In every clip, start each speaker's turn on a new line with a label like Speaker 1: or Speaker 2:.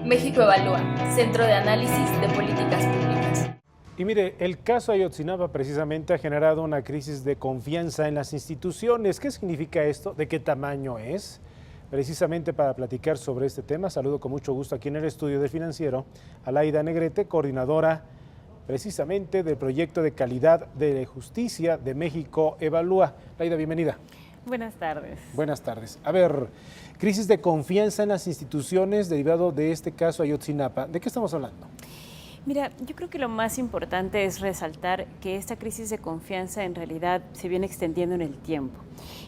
Speaker 1: México Evalúa, Centro de Análisis de Políticas Públicas.
Speaker 2: Y mire, el caso Ayotzinapa precisamente ha generado una crisis de confianza en las instituciones. ¿Qué significa esto? ¿De qué tamaño es? Precisamente para platicar sobre este tema, saludo con mucho gusto aquí en el estudio del Financiero a Laida Negrete, coordinadora precisamente del proyecto de calidad de justicia de México Evalúa. Laida, bienvenida.
Speaker 3: Buenas tardes.
Speaker 2: Buenas tardes. A ver, crisis de confianza en las instituciones derivado de este caso Ayotzinapa. ¿De qué estamos hablando?
Speaker 3: Mira, yo creo que lo más importante es resaltar que esta crisis de confianza en realidad se viene extendiendo en el tiempo.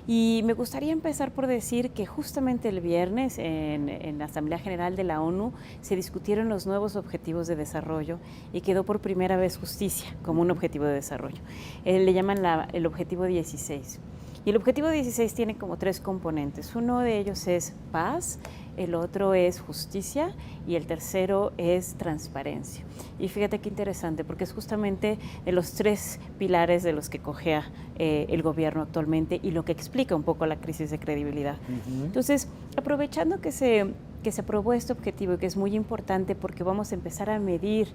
Speaker 3: Y me gustaría empezar por decir que justamente el viernes en la Asamblea General de la ONU se discutieron los nuevos objetivos de desarrollo y quedó por primera vez justicia como un objetivo de desarrollo. Le llaman el objetivo 16. Y el objetivo 16 tiene como 3 componentes. Uno de ellos es paz, el otro es justicia y el tercero es transparencia. Y fíjate qué interesante, porque es justamente de los 3 pilares de los que cojea el gobierno actualmente y lo que explica un poco la crisis de credibilidad. Entonces, aprovechando que se aprobó este objetivo y que es muy importante porque vamos a empezar a medir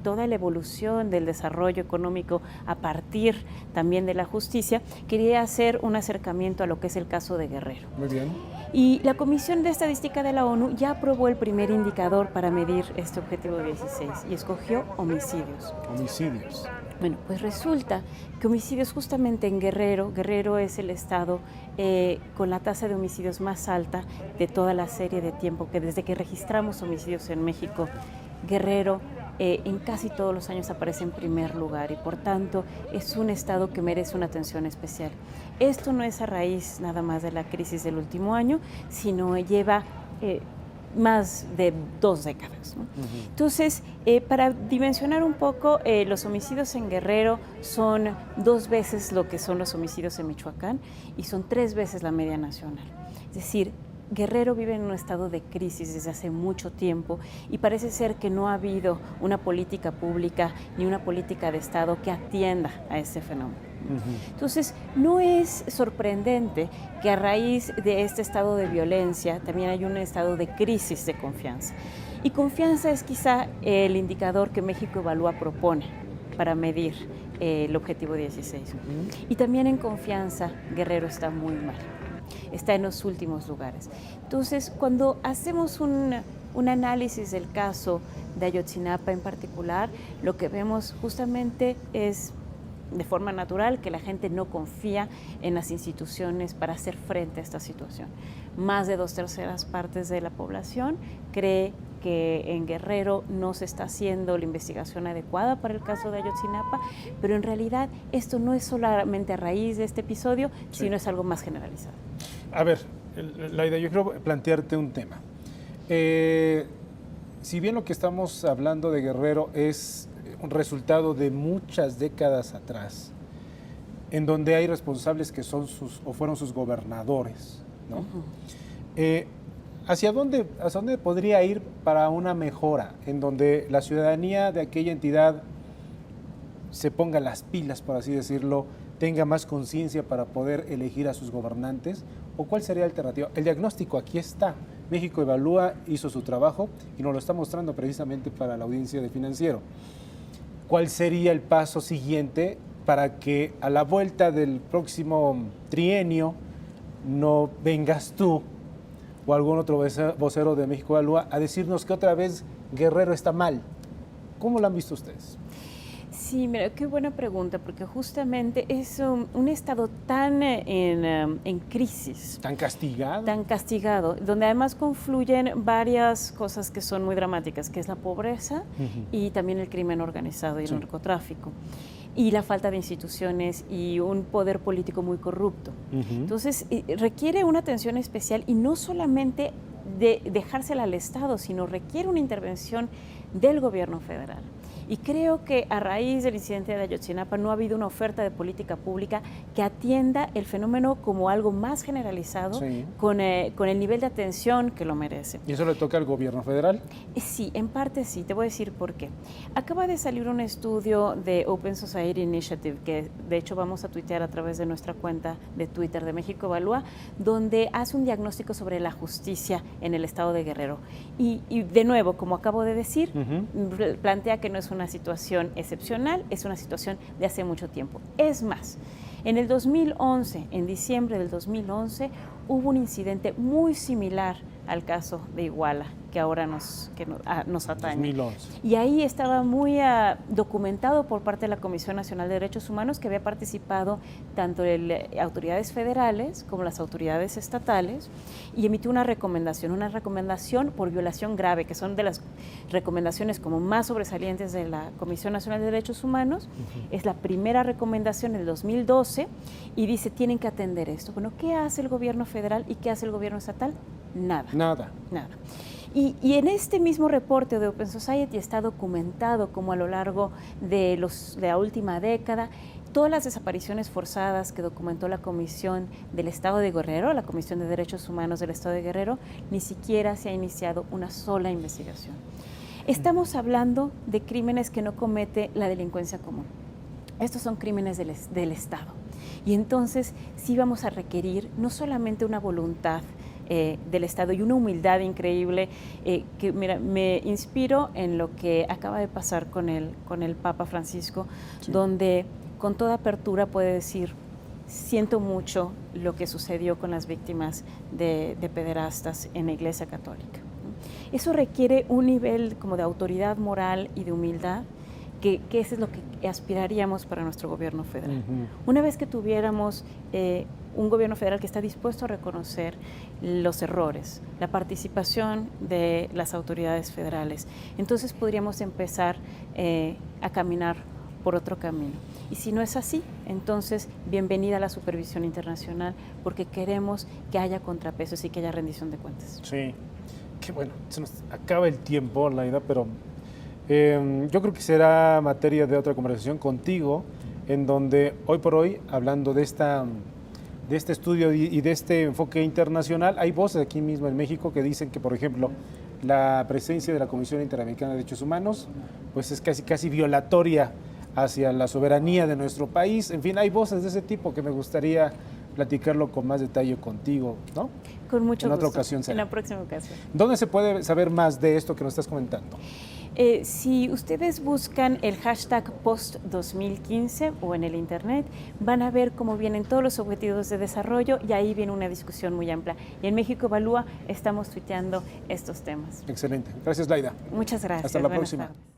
Speaker 3: toda la evolución del desarrollo económico a partir también de la justicia, quería hacer un acercamiento a lo que es el caso de Guerrero.
Speaker 2: Muy bien.
Speaker 3: Y la Comisión de Estadística de la ONU ya aprobó el primer indicador para medir este objetivo 16 y escogió homicidios.
Speaker 2: Homicidios.
Speaker 3: Bueno, pues resulta que homicidios justamente en Guerrero, Guerrero es el estado con la tasa de homicidios más alta de toda la serie de tiempo, que desde que registramos homicidios en México, Guerrero en casi todos los años aparece en primer lugar y por tanto es un estado que merece una atención especial. Esto no es a raíz nada más de la crisis del último año, sino lleva más de 2 décadas, ¿no? Entonces, para dimensionar un poco, los homicidios en Guerrero son 2 veces lo que son los homicidios en Michoacán y son 3 veces la media nacional. Es decir, Guerrero vive en un estado de crisis desde hace mucho tiempo y parece ser que no ha habido una política pública ni una política de Estado que atienda a este fenómeno. Entonces, no es sorprendente que a raíz de este estado de violencia también hay un estado de crisis de confianza. Y confianza es quizá el indicador que México Evalúa propone para medir el objetivo 16. Y también en confianza, Guerrero está muy mal. Está en los últimos lugares. Entonces, cuando hacemos un análisis del caso de Ayotzinapa en particular, lo que vemos justamente es de forma natural que la gente no confía en las instituciones para hacer frente a esta situación. Más de 2/3 partes de la población cree que en Guerrero no se está haciendo la investigación adecuada para el caso de Ayotzinapa, pero en realidad esto no es solamente a raíz de este episodio, sino es algo más generalizado.
Speaker 2: A ver, Laida, yo quiero plantearte un tema. Si bien lo que estamos hablando de Guerrero es un resultado de muchas décadas atrás, en donde hay responsables que son fueron sus gobernadores, ¿no? ¿Hacia dónde podría ir para una mejora, en donde la ciudadanía de aquella entidad se ponga las pilas, por así decirlo, tenga más conciencia para poder elegir a sus gobernantes? ¿O cuál sería la alternativa? El diagnóstico aquí está. México Evalúa hizo su trabajo y nos lo está mostrando precisamente para la audiencia de Financiero. ¿Cuál sería el paso siguiente para que a la vuelta del próximo trienio no vengas tú o algún otro vocero de México Evalúa a decirnos que otra vez Guerrero está mal? ¿Cómo lo han visto ustedes?
Speaker 3: Sí, mira, qué buena pregunta, porque justamente es un estado tan en crisis.
Speaker 2: ¿Tan castigado?
Speaker 3: Tan castigado, donde además confluyen varias cosas que son muy dramáticas, que es la pobreza y también el crimen organizado y el narcotráfico. Y la falta de instituciones y un poder político muy corrupto. Entonces, requiere una atención especial y no solamente de dejársela al Estado, sino requiere una intervención del gobierno federal. Y creo que a raíz del incidente de Ayotzinapa no ha habido una oferta de política pública que atienda el fenómeno como algo más generalizado,
Speaker 2: Sí.
Speaker 3: con el nivel de atención que lo merece.
Speaker 2: ¿Y eso le toca al gobierno federal?
Speaker 3: Sí, en parte sí, te voy a decir por qué. Acaba de salir un estudio de Open Society Initiative, que de hecho vamos a tuitear a través de nuestra cuenta de Twitter de México Evalúa, donde hace un diagnóstico sobre la justicia en el estado de Guerrero. Y de nuevo, como acabo de decir, plantea que no es una situación excepcional, es una situación de hace mucho tiempo. Es más, en el 2011, en diciembre del 2011, hubo un incidente muy similar al caso de Iguala, que ahora nos atañe.
Speaker 2: 2011.
Speaker 3: Y ahí estaba muy documentado por parte de la Comisión Nacional de Derechos Humanos, que había participado tanto autoridades federales como las autoridades estatales, y emitió una recomendación por violación grave, que son de las recomendaciones como más sobresalientes de la Comisión Nacional de Derechos Humanos. Es la primera recomendación en el 2012 y dice, tienen que atender esto. Bueno, ¿qué hace el gobierno federal y qué hace el gobierno estatal? Nada.
Speaker 2: Nada.
Speaker 3: Y en este mismo reporte de Open Society está documentado como a lo largo de la última década, todas las desapariciones forzadas que documentó la Comisión del Estado de Guerrero, la Comisión de Derechos Humanos del Estado de Guerrero, ni siquiera se ha iniciado una sola investigación. Estamos hablando de crímenes que no comete la delincuencia común. Estos son crímenes del Estado. Y entonces sí vamos a requerir no solamente una voluntad del Estado y una humildad increíble, que mira, me inspiro en lo que acaba de pasar con el Papa Francisco, sí, donde con toda apertura puede decir, siento mucho lo que sucedió con las víctimas de pederastas en la Iglesia Católica. Eso requiere un nivel como de autoridad moral y de humildad, que eso es lo que aspiraríamos para nuestro gobierno federal. Una vez que tuviéramos un gobierno federal que está dispuesto a reconocer los errores, la participación de las autoridades federales, entonces podríamos empezar a caminar por otro camino. Y si no es así, entonces bienvenida a la supervisión internacional, porque queremos que haya contrapesos y que haya rendición de cuentas.
Speaker 2: Sí, qué bueno, se nos acaba el tiempo, Laida, pero yo creo que será materia de otra conversación contigo, en donde hoy por hoy, hablando de este estudio y de este enfoque internacional, hay voces aquí mismo en México que dicen que, por ejemplo, la presencia de la Comisión Interamericana de Derechos Humanos pues es casi violatoria hacia la soberanía de nuestro país. En fin, hay voces de ese tipo que me gustaría platicarlo con más detalle contigo, ¿no?
Speaker 3: Con mucho gusto.
Speaker 2: En otra ocasión será.
Speaker 3: En la próxima ocasión.
Speaker 2: ¿Dónde se puede saber más de esto que nos estás comentando?
Speaker 3: Si ustedes buscan el hashtag post-2015 o en el internet, van a ver cómo vienen todos los objetivos de desarrollo y ahí viene una discusión muy amplia. Y en México Evalúa estamos tuiteando estos temas.
Speaker 2: Excelente. Gracias, Laida.
Speaker 3: Muchas gracias.
Speaker 2: Hasta la
Speaker 3: Buenas
Speaker 2: próxima.
Speaker 3: tardes.